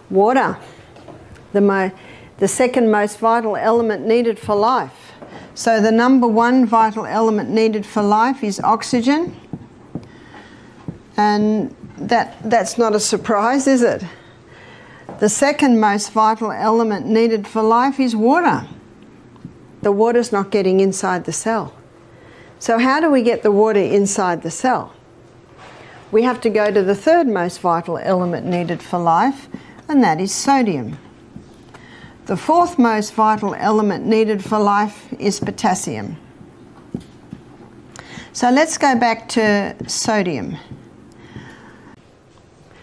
Water, the second most vital element needed for life. So the number one vital element needed for life is oxygen. And that's not a surprise, is it? The second most vital element needed for life is water. The water's not getting inside the cell. So how do we get the water inside the cell? We have to go to the third most vital element needed for life, and that is sodium. The fourth most vital element needed for life is potassium. So let's go back to sodium.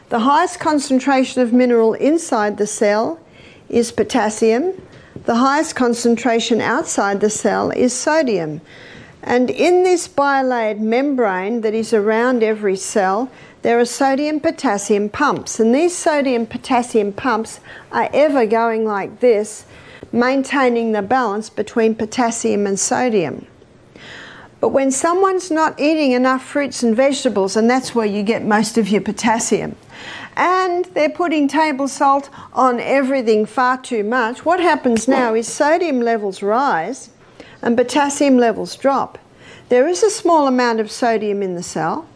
The highest concentration of mineral inside the cell is potassium. The highest concentration outside the cell is sodium. And in this bilayered membrane that is around every cell, there are sodium-potassium pumps. And these sodium-potassium pumps are ever going like this, maintaining the balance between potassium and sodium. But when someone's not eating enough fruits and vegetables, and that's where you get most of your potassium, and they're putting table salt on everything far too much, what happens now is sodium levels rise and potassium levels drop. There is a small amount of sodium in the cell,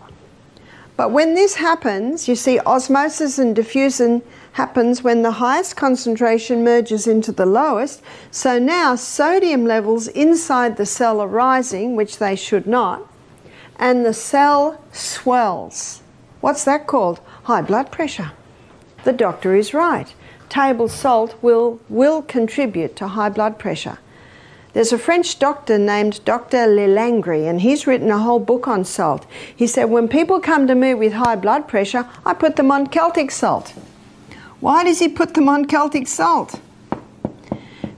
but when this happens, you see osmosis and diffusion happens when the highest concentration merges into the lowest. So now sodium levels inside the cell are rising, which they should not, and the cell swells. What's that called? High blood pressure. The doctor is right. Table salt will contribute to high blood pressure. There's a French doctor named Dr. Lelangre, and he's written a whole book on salt. He said, when people come to me with high blood pressure, I put them on Celtic salt. Why does he put them on Celtic salt?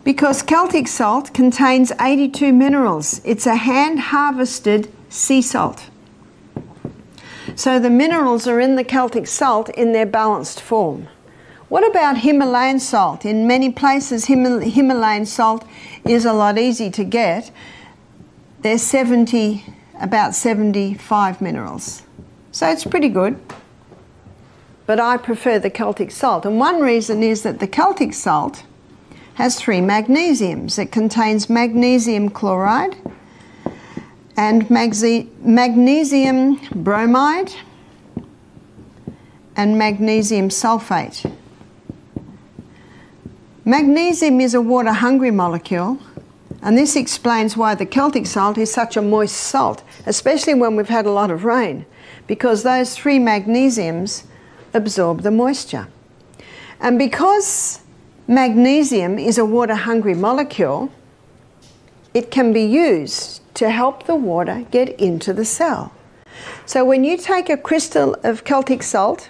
Because Celtic salt contains 82 minerals. It's a hand-harvested sea salt. So the minerals are in the Celtic salt in their balanced form. What about Himalayan salt? In many places, Himalayan salt is a lot easy to get. There's about 75 minerals. So it's pretty good. But I prefer the Celtic salt. And one reason is that the Celtic salt has 3 magnesiums. It contains magnesium chloride and magnesium bromide and magnesium sulfate. Magnesium is a water-hungry molecule, and this explains why the Celtic salt is such a moist salt, especially when we've had a lot of rain, because those 3 magnesiums absorb the moisture. And because magnesium is a water-hungry molecule, it can be used to help the water get into the cell. So when you take a crystal of Celtic salt,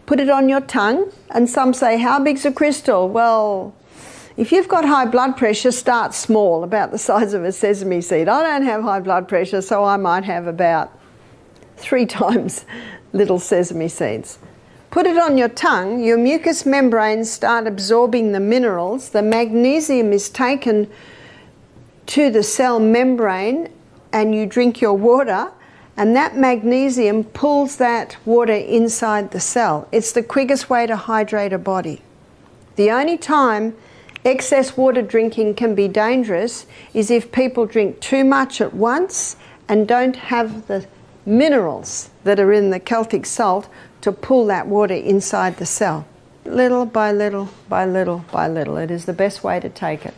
put it on your tongue, and some say, how big's a crystal? Well, if you've got high blood pressure, start small, about the size of a sesame seed. I don't have high blood pressure, so I might have about 3 times little sesame seeds. Put it on your tongue, your mucous membranes start absorbing the minerals, the magnesium is taken to the cell membrane, and you drink your water, and that magnesium pulls that water inside the cell. It's the quickest way to hydrate a body. The only time excess water drinking can be dangerous is if people drink too much at once and don't have the minerals that are in the Celtic salt to pull that water inside the cell. Little by little by little by little. It is the best way to take it.